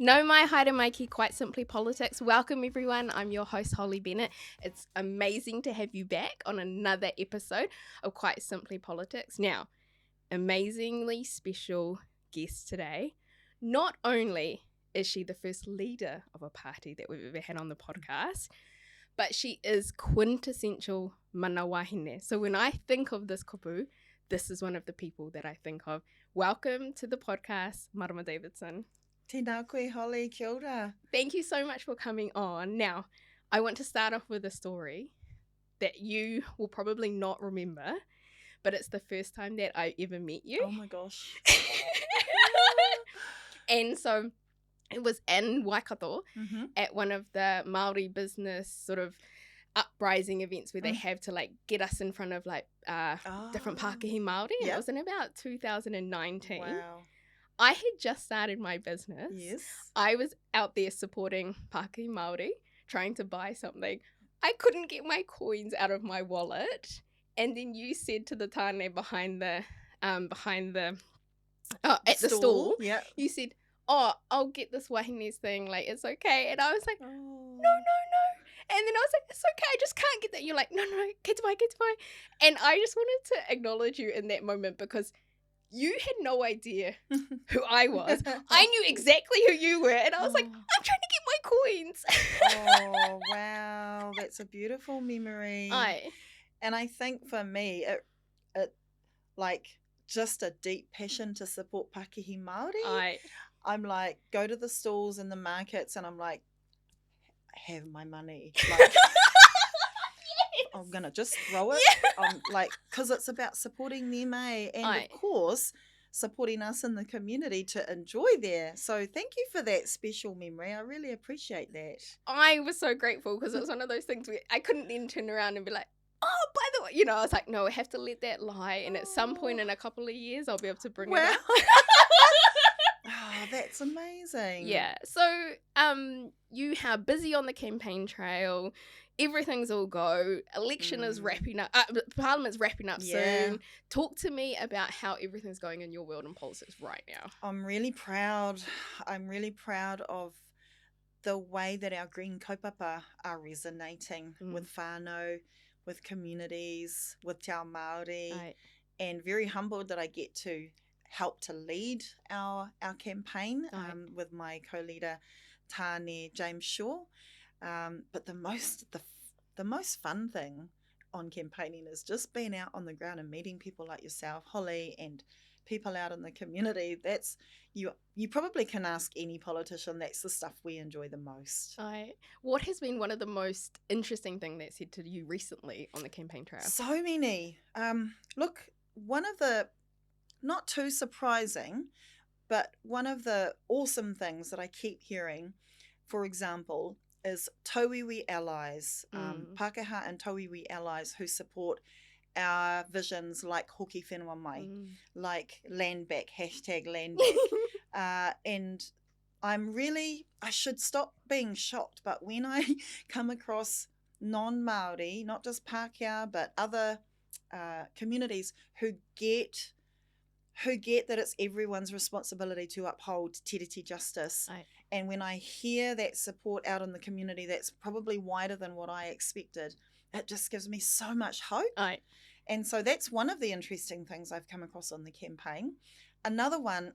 No mai haere mai ki Quite Simply Politics. Welcome everyone. I'm your host Holly Bennett. It's amazing to have you back on another episode of Quite Simply Politics. Now, amazingly special guest today. Not only is she the first leader of a party that we've ever had on the podcast, but she is quintessential mana wahine. So when I think of this kupu, this is one of the people that I think of. Welcome to the podcast, Marama Davidson. Tēnā koe, Holly, kia ora. Thank you so much for coming on. Now, I want to start off with a story that you will probably not remember, but it's the first time that I ever met you. Oh my gosh. And so it was in Waikato at one of the Māori business sort of uprising events where they have to like get us in front of like different Pākehī Māori. It was in about 2019. Wow. I had just started my business. Yes. I was out there supporting Pākehī Māori, trying to buy something. I couldn't get my coins out of my wallet. And then you said to the tāne behind the stall, you said, "Oh, I'll get this wahine thing, like, it's okay." And I was like, no. And then I was like, "It's okay, I just can't get that." You're like, no, get to buy. And I just wanted to acknowledge you in that moment because you had no idea who I was. I knew exactly who you were. And I was like, I'm trying to get my coins. Oh, wow. That's a beautiful memory. And I think for me, it like just a deep passion to support Pākehī Māori. I'm like, go to the stalls and the markets and I'm like, have my money. Like, I'm going to just throw it. I'm like, because it's about supporting them, eh? And of course, supporting us in the community to enjoy there. So thank you for that special memory. I really appreciate that. I was so grateful because it was one of those things where I couldn't then turn around and be like, "Oh, by the way," you know, I was like, no, I have to let that lie. And at some point in a couple of years, I'll be able to bring it up. Oh, that's amazing. Yeah. So you are busy on the campaign trail. Everything's all go. Election is wrapping up. Parliament's wrapping up soon. Talk to me about how everything's going in your world and politics right now. I'm really proud. I'm really proud of the way that our green kaupapa are resonating with whānau, with communities, with te ao Māori, and very humbled that I get to help to lead our campaign with my co-leader Tāne James Shaw. But the most fun thing on campaigning is just being out on the ground and meeting people like yourself, Holly, and people out in the community. That's you probably can ask any politician. That's the stuff we enjoy the most. What has been one of the most interesting thing that's said to you recently on the campaign trail? So many. Look, one of the not too surprising, but one of the awesome things that I keep hearing, for example, is tauiwi allies, Pākehā and tauiwi allies who support our visions like hoki whenua mai, like land back, #land back. And I should stop being shocked, but when I come across non-Māori, not just Pākehā, but other communities who get that it's everyone's responsibility to uphold tiriti justice. And when I hear that support out in the community, that's probably wider than what I expected. It just gives me so much hope. And so that's one of the interesting things I've come across on the campaign. Another one,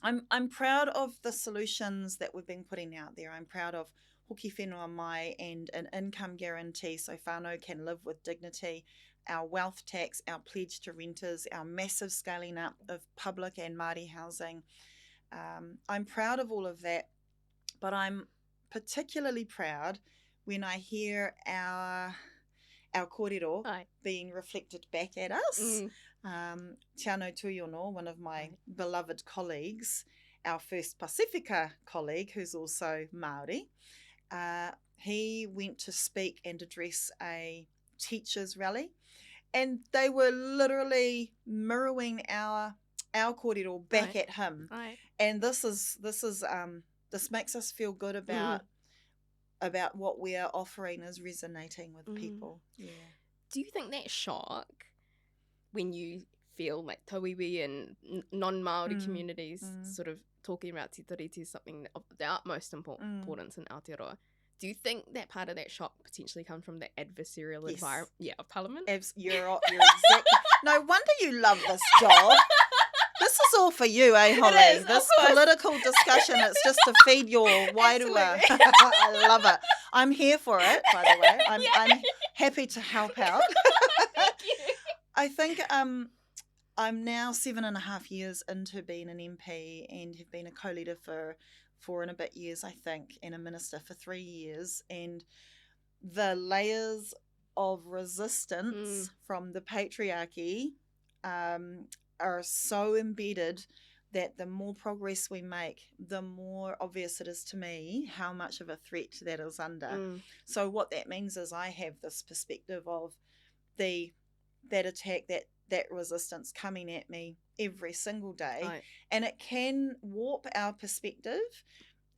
I'm proud of the solutions that we've been putting out there. I'm proud of hoki whenua mai and an income guarantee so whānau can live with dignity, our wealth tax, our pledge to renters, our massive scaling up of public and Māori housing. I'm proud of all of that, but I'm particularly proud when I hear our kōrero being reflected back at us. Tiano Tuiono, one of my beloved colleagues, our first Pasifika colleague, who's also Māori, he went to speak and address a teachers' rally, and they were literally mirroring our kōrero back at him. And this makes us feel good about what we are offering is resonating with people. Do you think that shock when you feel like tauiwi and non-Māori communities sort of talking about te tiriti is something of the utmost importance in Aotearoa. Do you think that part of that shock potentially comes from the adversarial environment? Yeah, of Parliament? You're exactly... No wonder you love this job. This is all for you, eh, Holly? It is, this political discussion, it's just to feed your wairua. I love it. I'm here for it, by the way. I'm happy to help out. Thank you. I think I'm now 7.5 years into being an MP and have been a co-leader for 4 and a bit years, I think, and a minister for 3 years. And the layers of resistance from the patriarchy are so embedded that the more progress we make, the more obvious it is to me how much of a threat that is under. So what that means is I have this perspective of that attack, that resistance coming at me every single day. Right. And it can warp our perspective.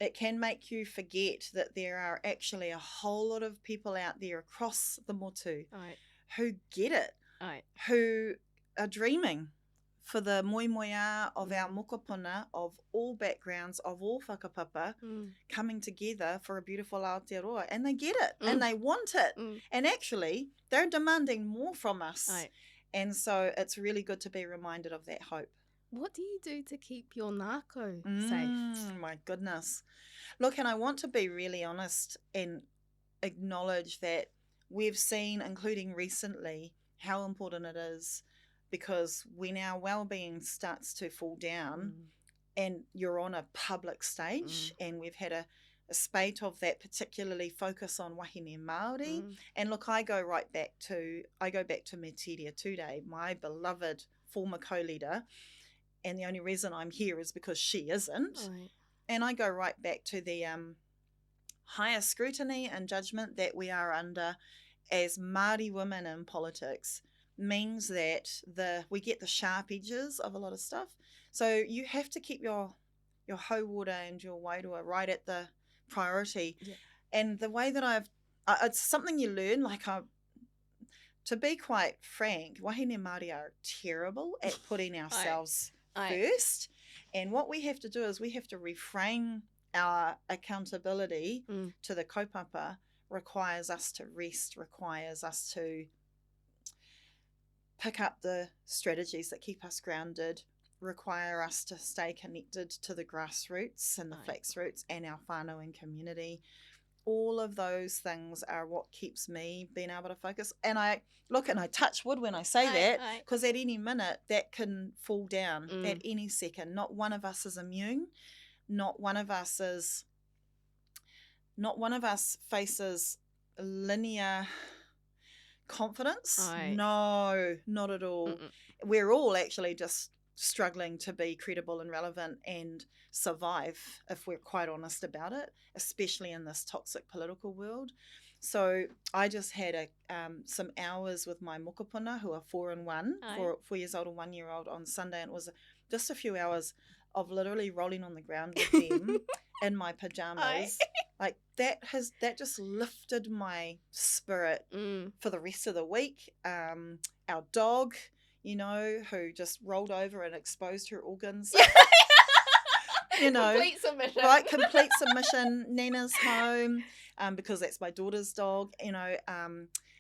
It can make you forget that there are actually a whole lot of people out there across the motu who get it, who are dreaming for the moimoia of our mokopuna, of all backgrounds, of all whakapapa, coming together for a beautiful Aotearoa. And they get it, and they want it. And actually, they're demanding more from us. And so it's really good to be reminded of that hope. What do you do to keep your ngākau safe? My goodness. Look, and I want to be really honest and acknowledge that we've seen, including recently, how important it is, because when our well-being starts to fall down and you're on a public stage, and we've had a spate of that, particularly focus on wahine Māori. And look, I go back to Me Tiria Tude, my beloved former co-leader, and the only reason I'm here is because she isn't. And I go right back to the higher scrutiny and judgment that we are under as Māori women in politics means that we get the sharp edges of a lot of stuff. So you have to keep your hauora and your wairua right at the priority. And the way that it's something you learn, to be quite frank, wahine Māori are terrible at putting ourselves first. And what we have to do is we have to reframe our accountability to the kaupapa. Requires us to rest, requires us to pick up the strategies that keep us grounded, require us to stay connected to the grassroots and the flax roots and our whānau and community. All of those things are what keeps me being able to focus. And I touch wood when I say that, because at any minute that can fall down at any second. Not one of us is immune. Not one of us faces linear confidence. No, not at all. We're all actually just struggling to be credible and relevant and survive, if we're quite honest about it, especially in this toxic political world. So I just had some hours with my mokopuna, who are 4 and 1, 4 years old and 1 year old, on Sunday, and it was just a few hours of literally rolling on the ground with them in my pajamas. Like that just lifted my spirit for the rest of the week. Our dog, who just rolled over and exposed her organs. Complete submission. Right, complete submission. Nana's home, because that's my daughter's dog.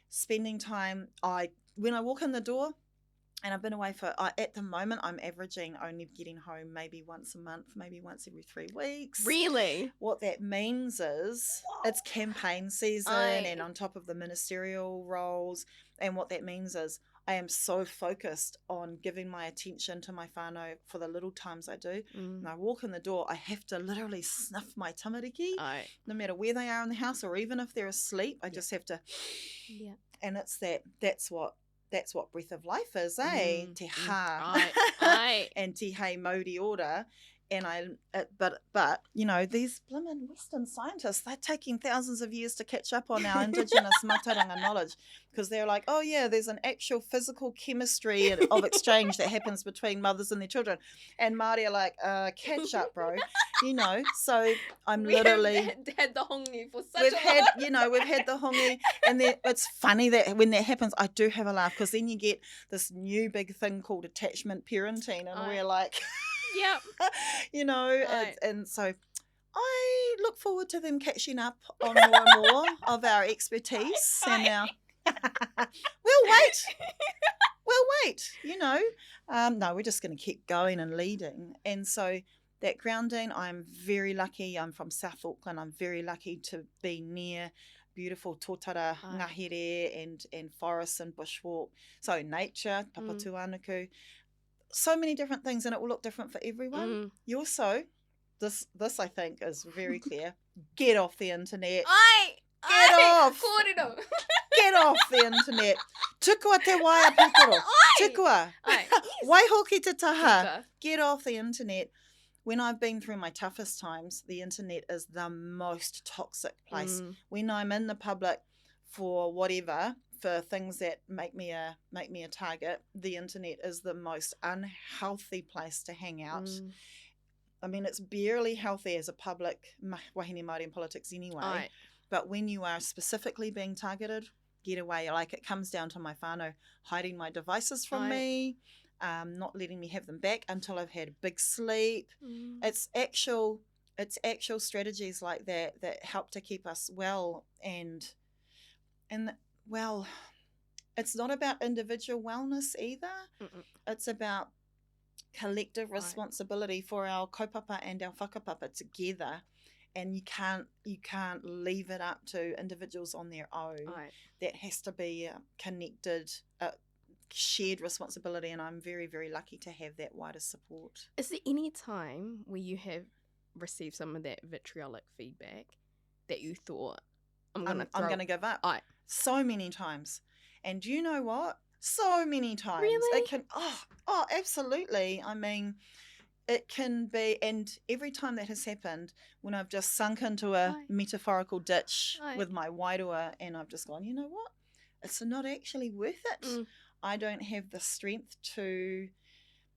Spending time. When I walk in the door, and I've been away for, at the moment, I'm averaging only getting home maybe once a month, maybe once every 3 weeks. Really? What that means is it's campaign season and on top of the ministerial roles. And what that means is I am so focused on giving my attention to my whānau for the little times I do. And I walk in the door, I have to literally sniff my tamariki, no matter where they are in the house, or even if they're asleep, I just have to. Yeah. And that's what breath of life is, eh? Te ha. And te hei mauri ora. And but these blimmin' Western scientists, they're taking thousands of years to catch up on our indigenous mātauranga knowledge, because they're like, oh yeah, there's an actual physical chemistry of exchange that happens between mothers and their children. And Māori are like, catch up, bro. So I'm literally had the hongi for such a long we've had the hongi, and it's funny that when that happens, I do have a laugh, because then you get this new big thing called attachment parenting, and we're like, Yep. You know, Aye. and so I look forward to them catching up on more and more of our expertise and our. We'll wait. You know, no, we're just going to keep going and leading, and so. That grounding, I'm very lucky. I'm from South Auckland. I'm very lucky to be near beautiful tōtara, ngahere, and forests and bushwalk. So nature, papatuanuku, so many different things, and it will look different for everyone. You also, this I think is very clear. Get off the internet. Get off. Kōrero. Get off the internet. Tukua te waia pūkoro. Tukua. Waihoki te taha. Get off the internet. When I've been through my toughest times, the internet is the most toxic place. When I'm in the public for whatever, for things that make me a target, the internet is the most unhealthy place to hang out. I mean, it's barely healthy as a public wahine Māori in politics anyway. But when you are specifically being targeted, get away. Like, it comes down to my whānau hiding my devices from me. Not letting me have them back until I've had a big sleep. It's actual strategies like that help to keep us well, and well, it's not about individual wellness either. It's about collective responsibility for our kaupapa and our whakapapa together, and you can't leave it up to individuals on their own. That has to be connected, shared responsibility, and I'm very, very lucky to have that wider support. Is there any time where you have received some of that vitriolic feedback that you thought, I'm going to give up? So many times. And you know what? So many times. Really? It can, absolutely. I mean, it can be, and every time that has happened, when I've just sunk into a metaphorical ditch with my wairua, and I've just gone, you know what? It's not actually worth it. I don't have the strength to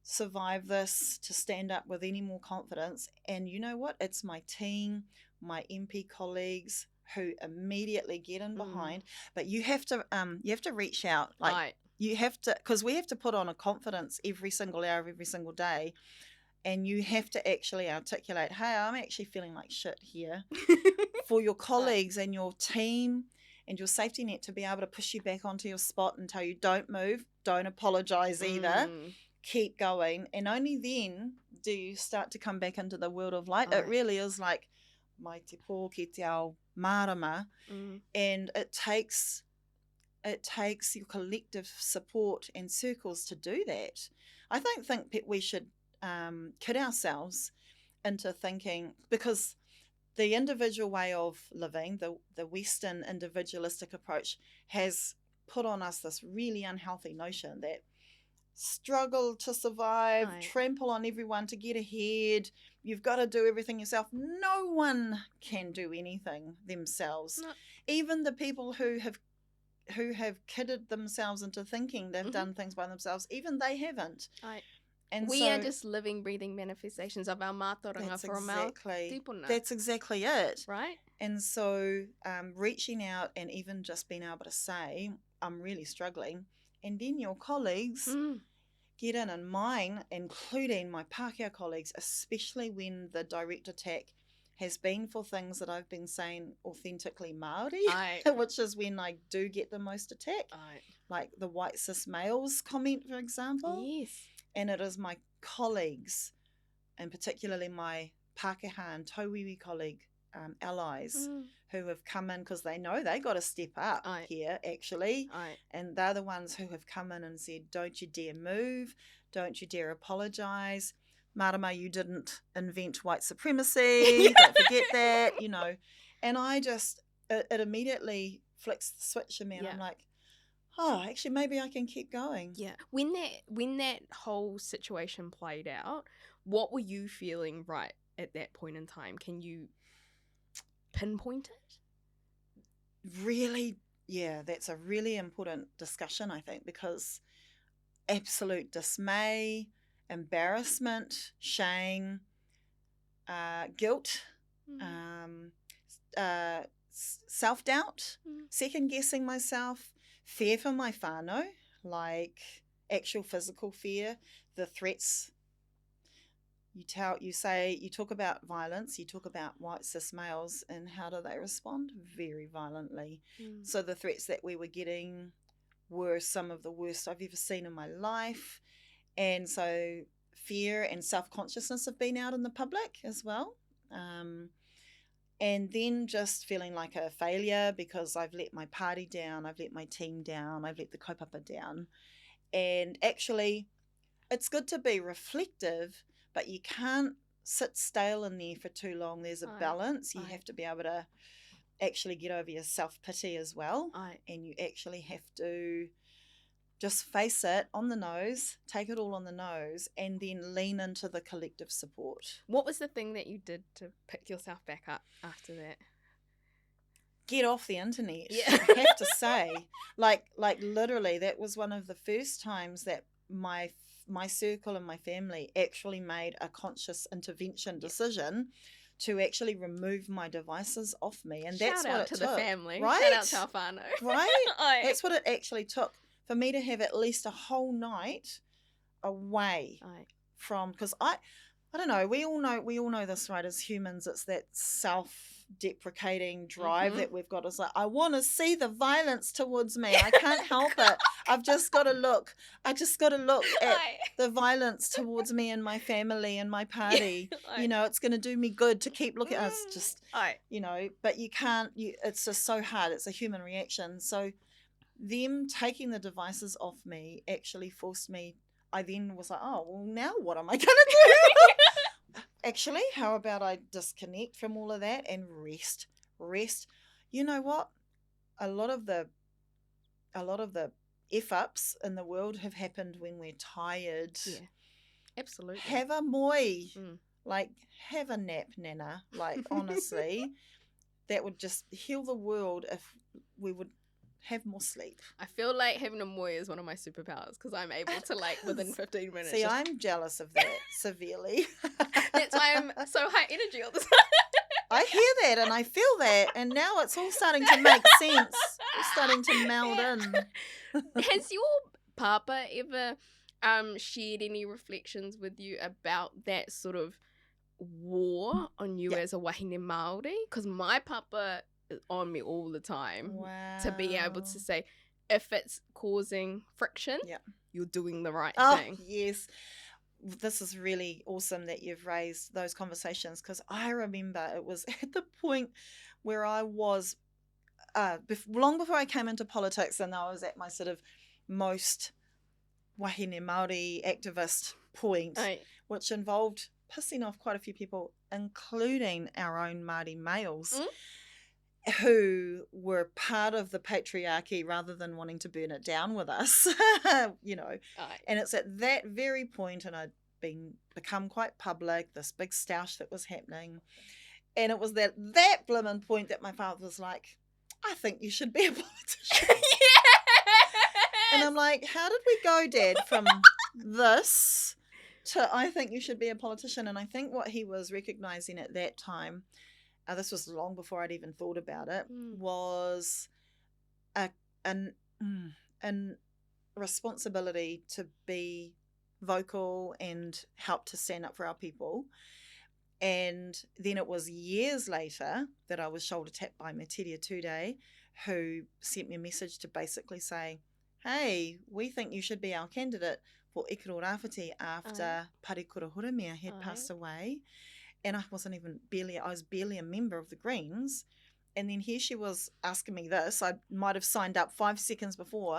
survive this, to stand up with any more confidence. And you know what? It's my team, my MP colleagues who immediately get in behind. But you have to reach out. You have to, because we have to put on a confidence every single hour of every single day. And you have to actually articulate, hey, I'm actually feeling like shit here, for your colleagues and your team and your safety net to be able to push you back onto your spot and tell you, don't move, don't apologise either, keep going. And only then do you start to come back into the world of light. It really is like, mai te pō ki te ao marama, and it takes your collective support and circles to do that. I don't think we should kid ourselves into thinking, because the individual way of living, the Western individualistic approach, has put on us this really unhealthy notion that struggle to survive, trample on everyone to get ahead, you've got to do everything yourself. No one can do anything themselves. No. Even the people who have kidded themselves into thinking they've done things by themselves, even they haven't. And we are just living, breathing manifestations of our mātauranga from our tūpuna. That's exactly it. Right? And so reaching out and even just being able to say, I'm really struggling. And then your colleagues get in, and mine, including my Pākehā colleagues, especially when the direct attack has been for things that I've been saying authentically Māori, which is when I do get the most attack. Like the white cis males comment, for example. Yes. And it is my colleagues, and particularly my Pākehā and Tauiwi colleague allies who have come in, because they know they got to step up here, actually. And they're the ones who have come in and said, don't you dare move, don't you dare apologise. Marama, you didn't invent white supremacy, don't forget that, you know. And I just, it immediately flicks the switch in me, and I'm like, oh, actually, maybe I can keep going. Yeah. When that whole situation played out, what were you feeling right at that point in time? Can you pinpoint it? Really, yeah, that's a really important discussion, I think, because absolute dismay, embarrassment, shame, guilt, self-doubt, second-guessing myself, fear for my whānau, like actual physical fear, the threats you talk about violence, you talk about white cis males, and how do they respond? Very violently. So the threats that we were getting were some of the worst I've ever seen in my life. And so fear and self-consciousness have been out in the public as well. And then just feeling like a failure because I've let my party down, I've let my team down, I've let the kaupapa down. And actually, it's good to be reflective, but you can't sit stale in there for too long. There's a balance. You have to be able to actually get over your self-pity as well. And you actually have to just face it on the nose, take it all on the nose, and then lean into the collective support. What was the thing that you did to pick yourself back up after that? Get off the internet. Yeah. I have to say, like literally, that was one of the first times that my circle and my family actually made a conscious intervention decision to actually remove my devices off me. And that's what it took. Shout out to the family. Right? Shout out to our whānau. Right? That's what it actually took for me to have at least a whole night away from, because I don't know, we all know this, right? As humans, it's that self-deprecating drive that we've got. It's like, I want to see the violence towards me. I can't help it. I've just got to look. At the violence towards me and my family and my party. You know, it's going to do me good to keep looking at us. Just, you know, but you can't. It's just so hard. It's a human reaction. So them taking the devices off me actually forced me. I then was like, oh, well, now what am I going to do? Actually, how about I disconnect from all of that and rest? You know what? A lot of the F-ups in the world have happened when we're tired. Yeah, absolutely. Have a moi. Like, have a nap, Nana. Like, honestly, that would just heal the world if we would have more sleep. I feel like having a moi is one of my superpowers because I'm able to, like, within 15 minutes. See, I'm jealous of that severely. That's why I'm so high energy all the time. I hear that and I feel that, and now it's all starting to make sense. It's starting to meld in. Has your papa ever shared any reflections with you about that sort of war on you as a wahine Māori? Because my papa is on me all the time to be able to say, if it's causing friction, you're doing the right thing. Yes. This is really awesome that you've raised those conversations, because I remember it was at the point where I was, long before I came into politics, and I was at my sort of most wahine Māori activist point, which involved pissing off quite a few people, including our own Māori males, who were part of the patriarchy rather than wanting to burn it down with us, you know. And it's at that very point, and I'd become quite public, this big stoush that was happening. And it was that blimmin' point that my father was like, I think you should be a politician. And I'm like, how did we go, Dad, from this to I think you should be a politician? And I think what he was recognizing at that time, this was long before I'd even thought about it, was a responsibility to be vocal and help to stand up for our people. And then it was years later that I was shoulder tapped by me Tiria Tudei, who sent me a message to basically say, hey, we think you should be our candidate for Ikaro Rāwhiti after Parikura Huramia had passed away. And I was barely a member of the Greens. And then here she was asking me this. I might have signed up 5 seconds before.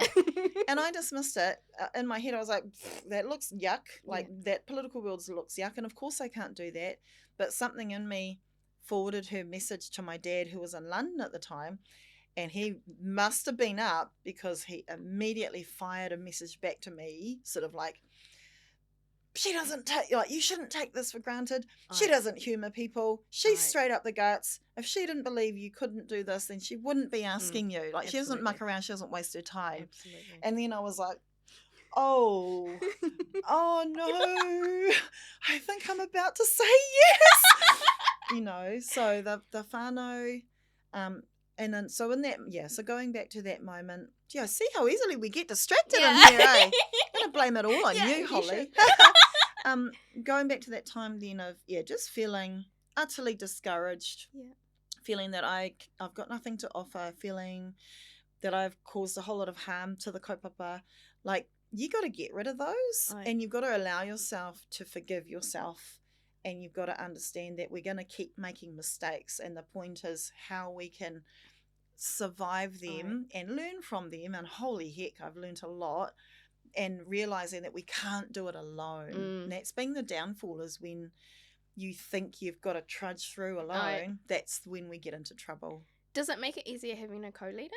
And I dismissed it. In my head, I was like, that looks yuck. Like, that political world looks yuck. And of course I can't do that. But something in me forwarded her message to my dad, who was in London at the time. And he must have been up, because he immediately fired a message back to me, sort of like, she doesn't take, like, you shouldn't take this for granted. She doesn't humour people. She's straight up the guts. If she didn't believe you couldn't do this, then she wouldn't be asking you. Like, she doesn't muck around. She doesn't waste her time. Absolutely. And then I was like, oh no, I think I'm about to say yes. You know, so the whānau, and then, so in that, so going back to that moment, see how easily we get distracted in here, eh? I'm going to blame it all on you, Holly. Going back to that time then of, just feeling utterly discouraged, feeling that I've got nothing to offer, feeling that I've caused a whole lot of harm to the kaupapa, like, you got to get rid of those, and you've got to allow yourself to forgive yourself, and you've got to understand that we're going to keep making mistakes, and the point is how we can survive them and learn from them. And holy heck, I've learned a lot, and realizing that we can't do it alone. And that's been the downfall, is when you think you've got to trudge through alone, that's when we get into trouble. Does it make it easier having a co-leader?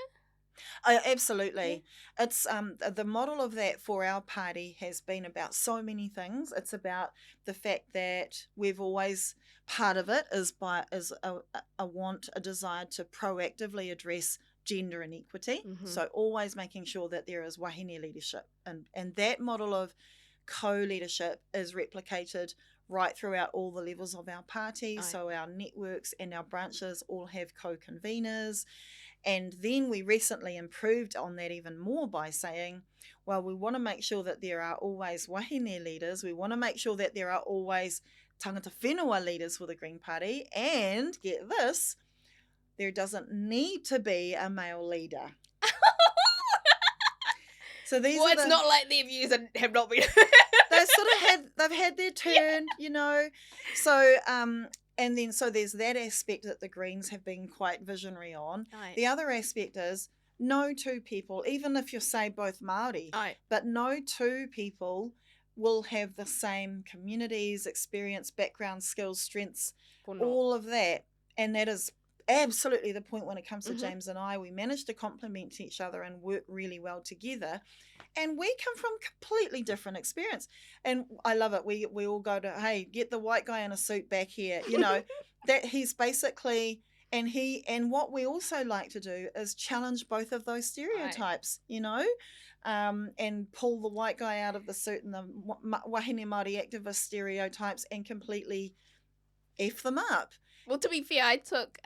Absolutely. It's the model of that for our party has been about so many things. It's about the fact that we've always, part of it is a desire to proactively address gender inequity. So always making sure that there is wahine leadership, and that model of co-leadership is replicated right throughout all the levels of our party. So our networks and our branches all have co-conveners. And then we recently improved on that even more by saying, well, we want to make sure that there are always wahine leaders. We want to make sure that there are always tangata whenua leaders for the Green Party. And get this, there doesn't need to be a male leader. So these it's not like their views have not been... they've had their turn, So, and then so there's that aspect that the Greens have been quite visionary on. The other aspect is no two people, even if you're, say, both Māori, but no two people will have the same communities, experience, background, skills, strengths, all of that. And that is absolutely the point when it comes to James and I. We manage to complement each other and work really well together. And we come from completely different experience. And I love it. We all go to, hey, get the white guy in a suit back here. That he's basically, and what we also like to do is challenge both of those stereotypes, and pull the white guy out of the suit and the wahine Māori activist stereotypes and completely F them up. Well, to be fair, I took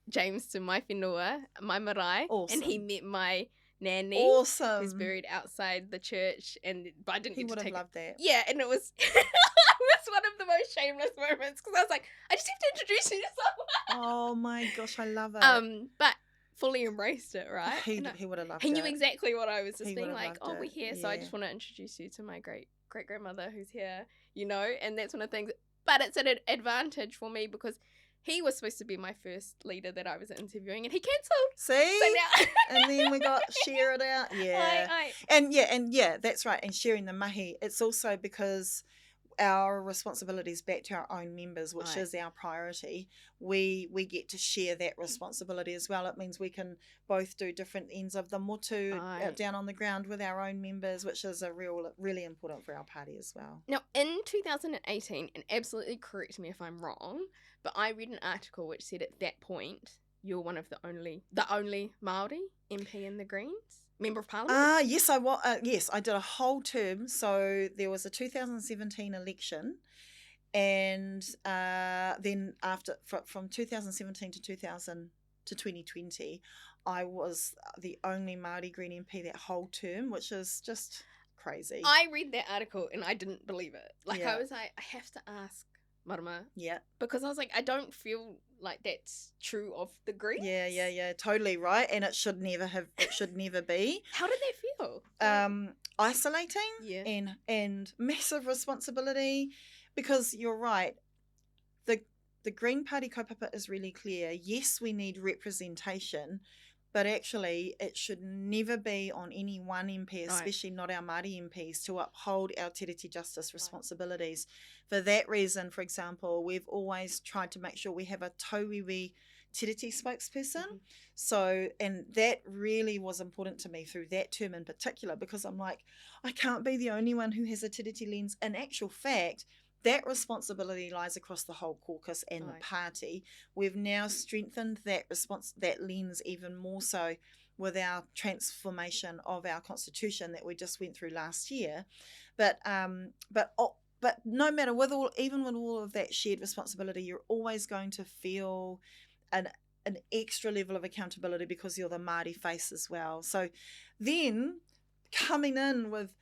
James to my whenua, my marae, and he met my nanny, who's buried outside the church, but I didn't. He would have loved that. Yeah, and it was it was one of the most shameless moments, because I was like, I just have to introduce you to someone. Oh my gosh, I love it. But fully embraced it, right? He would have loved it. He knew exactly what I was just being like. Oh, we're here, yeah. so I just want to introduce you to my great grandmother who's here, and that's one of the things. But it's an advantage for me because he was supposed to be my first leader that I was interviewing, and he cancelled. See? So now... And then we got share it out. Yeah. And that's right. And sharing the mahi, it's also because our responsibilities back to our own members, which is our priority. We get to share that responsibility as well. It means we can both do different ends of the motu down on the ground with our own members, which is really important for our party as well. Now, in 2018, and absolutely correct me if I'm wrong, but I read an article which said at that point you're one of the only Māori MP in the Greens, Member of Parliament. Yes, I did a whole term. So there was a 2017 election, and then from 2017 to 2020, I was the only Māori Green MP that whole term, which is just crazy. I read that article and I didn't believe it. I was like, I have to ask Marama. Yeah. Because I was like, I don't feel like that's true of the Greens. Yeah, totally right. And it should never be. How did that feel? Isolating and massive responsibility, because you're right. The Green Party kaupapa is really clear. Yes, we need representation, but actually it should never be on any one MP, especially not our Māori MPs, to uphold our tiriti justice responsibilities. For that reason, for example, we've always tried to make sure we have a tauiwi tiriti spokesperson. So, and that really was important to me through that term in particular, because I'm like, I can't be the only one who has a tiriti lens. In actual fact, that responsibility lies across the whole caucus and the party. We've now strengthened that lens even more so with our transformation of our constitution that we just went through last year. But no matter even with all of that shared responsibility, you're always going to feel an extra level of accountability because you're the Māori face as well. So then coming in with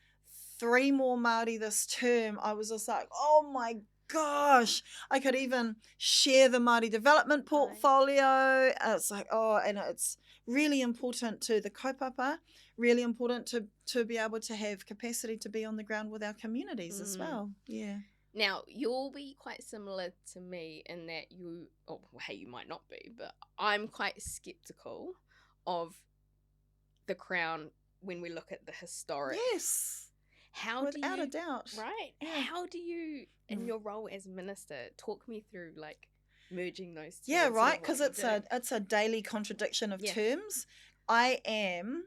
3 more Māori this term, I was just like, oh my gosh, I could even share the Māori development portfolio. It's like, oh, and it's really important to the kaupapa, really important to be able to have capacity to be on the ground with our communities as well. Yeah. Now, you'll be quite similar to me in that you, oh, hey, you might not be, but I'm quite skeptical of the Crown when we look at the historic. Yes. How without do you, a doubt. right? Yeah. How do you, in your role as minister, talk me through like merging those two? Yeah, right. Because it's a daily contradiction of terms. I am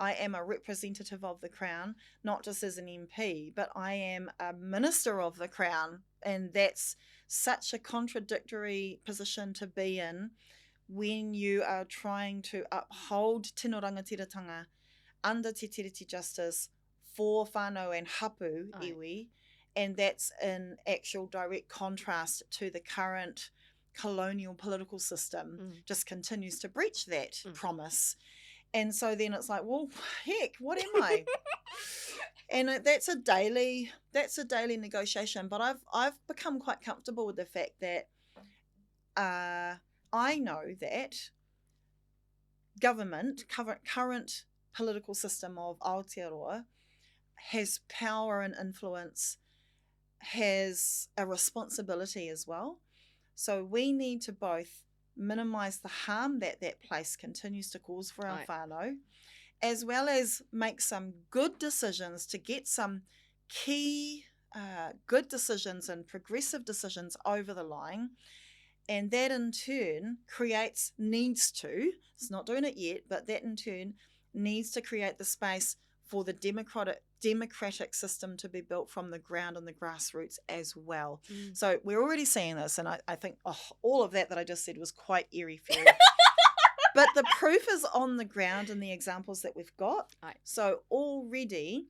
a representative of the Crown, not just as an MP, but I am a minister of the Crown, and that's such a contradictory position to be in when you are trying to uphold tino rangatiratanga under te tiriti justice for whānau and hapu iwi, and that's in actual direct contrast to the current colonial political system, just continues to breach that promise. And so then it's like, well, heck, what am I? And that's a daily negotiation. But I've become quite comfortable with the fact that I know that government, current political system of Aotearoa, has power and influence, has a responsibility as well. So we need to both minimise the harm that place continues to cause for our whānau, as well as make some good decisions to get some key good decisions and progressive decisions over the line. And that in turn it's not doing it yet, but that in turn needs to create the space for the democratic system to be built from the ground and the grassroots as well. So we're already seeing this, and I think all of that I just said was quite airy-fairy. But the proof is on the ground in the examples that we've got. So already,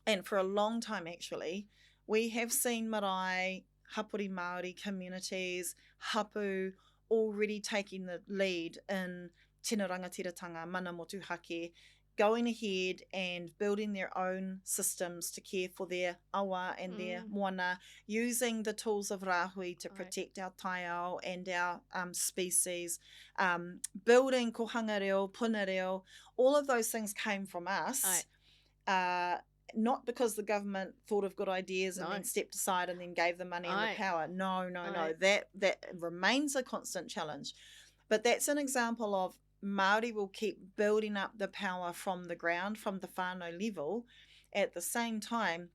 and for a long time actually, we have seen marae, hapori Māori communities, hapu, already taking the lead in tino rangatiratanga, mana motuhake, going ahead and building their own systems to care for their awa and their moana, using the tools of rāhui to protect our taiao and our species, building kohanga reo, puna reo. All of those things came from us, not because the government thought of good ideas and then stepped aside and then gave the money and the power. No. That remains a constant challenge. But that's an example of Māori will keep building up the power from the ground, from the whānau level. At the same time,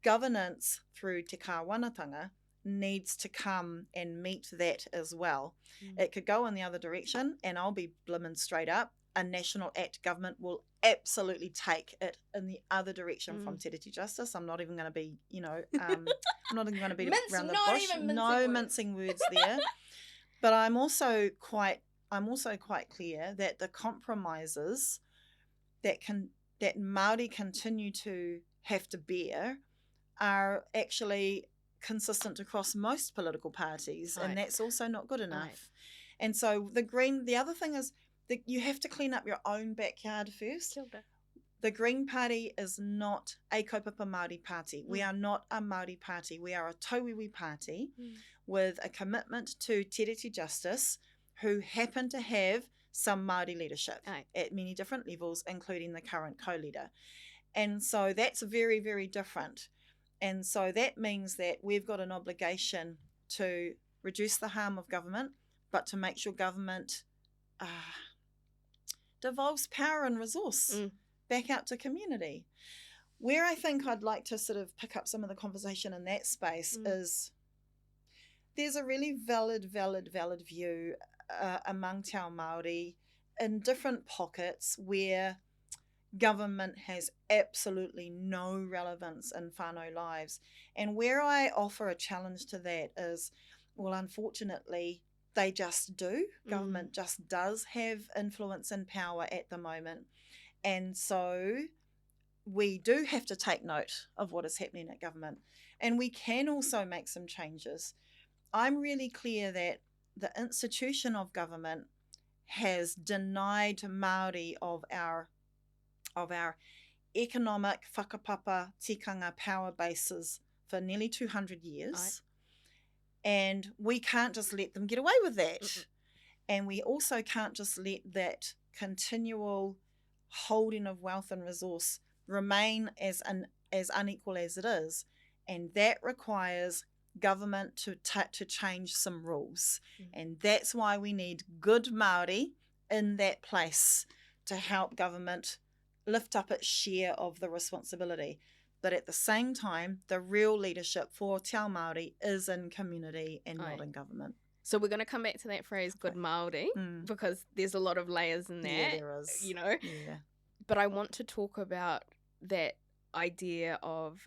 governance through te kāwanatanga needs to come and meet that as well. It could go in the other direction, and I'll be blimmin' straight up. A national act government will absolutely take it in the other direction from te reti justice. I'm not even going to be, I'm not even going to be around the bush. No mincing words there. But I'm also quite clear that the compromises that Māori continue to have to bear are actually consistent across most political parties, and that's also not good enough. And so the other thing is that you have to clean up your own backyard first. The Green Party is not a kaupapa Māori party. We are not a Māori party. We are a tauiwi party with a commitment to te reti justice, who happen to have some Māori leadership at many different levels, including the current co-leader. And so that's very, very different. And so that means that we've got an obligation to reduce the harm of government, but to make sure government devolves power and resource back out to community. Where I think I'd like to sort of pick up some of the conversation in that space is there's a really valid view among te ao Māori in different pockets where government has absolutely no relevance in whānau lives. And where I offer a challenge to that is, well, unfortunately, they just do. Government just does have influence and power at the moment. And so we do have to take note of what is happening at government. And we can also make some changes. I'm really clear that the institution of government has denied Māori of our economic whakapapa tikanga power bases for nearly 200 years. And we can't just let them get away with that. Mm-mm. And we also can't just let that continual holding of wealth and resource remain as unequal as it is. And that requires government to change some rules. Mm-hmm. And that's why we need good Māori in that place to help government lift up its share of the responsibility. But at the same time, the real leadership for Te Ao Māori is in community and not in government. So we're going to come back to that phrase, good Māori, because there's a lot of layers in that. Yeah, there is. You know? Yeah. But I want to talk about that idea of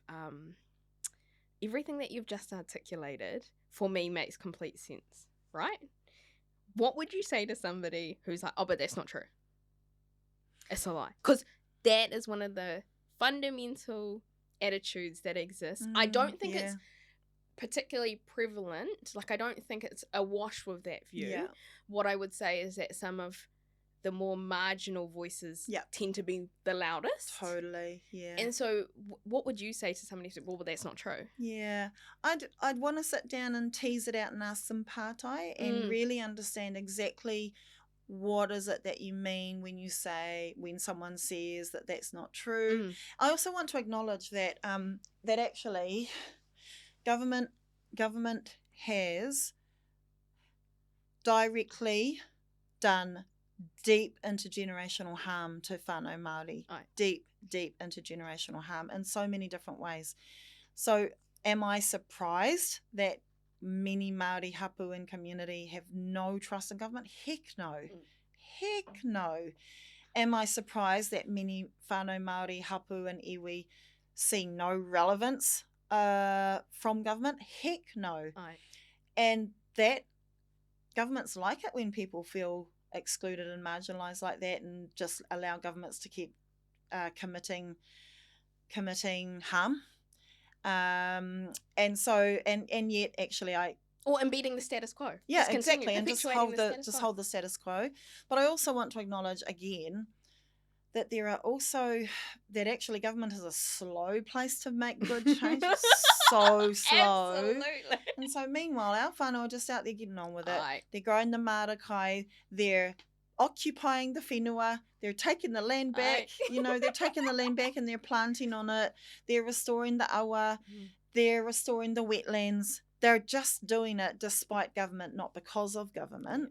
everything that you've just articulated, for me, makes complete sense, right? What would you say to somebody who's like, oh, but that's not true? It's a lie. Because that is one of the fundamental attitudes that exist. I don't think it's particularly prevalent. Like, I don't think it's awash with that view. Yeah. What I would say is that some of the more marginal voices tend to be the loudest. Totally, yeah. And so what would you say to somebody who's like, well, that's not true? Yeah. I'd want to sit down and tease it out and ask some pātai and really understand exactly what is it that you mean when someone says that that's not true. I also want to acknowledge that that actually government has directly done deep intergenerational harm to whānau Māori. Deep intergenerational harm in so many different ways. So am I surprised that many Māori hapu in community have no trust in government? Heck no. Heck no. Am I surprised that many whānau Māori hapu and iwi see no relevance from government? Heck no. And that governments like it when people feel excluded and marginalised like that, and just allow governments to keep committing harm. And yet actually or embedding the status quo. Yeah, exactly, and just hold the status quo. But I also want to acknowledge again that there are also that actually government is a slow place to make good change. So slow. Absolutely. And so meanwhile, our whānau are just out there getting on with it. Aye. They're growing the marakai. They're occupying the whenua. They're taking the land back. You know, they're taking the land back and they're planting on it. They're restoring the awa. They're restoring the wetlands. They're just doing it despite government, not because of government.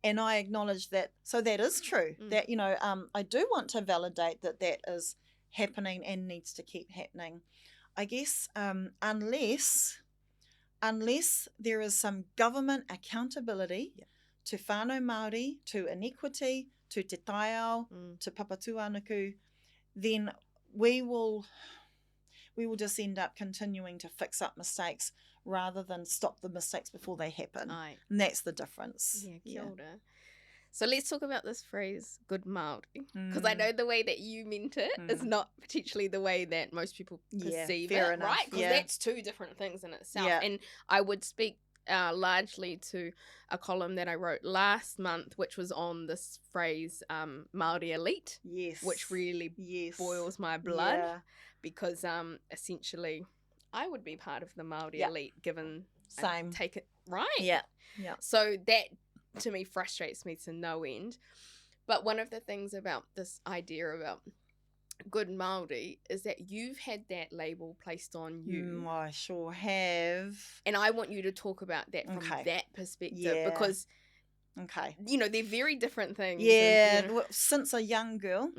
And I acknowledge that. So that is true. That, you know, I do want to validate that is happening and needs to keep happening. I guess unless there is some government accountability to whānau Māori, to inequity, to te taiao, to papatūānuku, then we will just end up continuing to fix up mistakes rather than stop the mistakes before they happen. And that's the difference. Yeah, kia ora. So let's talk about this phrase, good Māori, because I know the way that you meant it is not potentially the way that most people perceive it, enough. Right? Because that's two different things in itself. And I would speak largely to a column that I wrote last month, which was on this phrase, Māori elite, which really boils my blood because essentially I would be part of the Māori elite given take it right. Yeah. So that to me frustrates me to no end. But one of the things about this idea about good Māori is that you've had that label placed on you. I sure have. And I want you to talk about that from that perspective because you know, they're very different things. Yeah, and, you know, since a young girl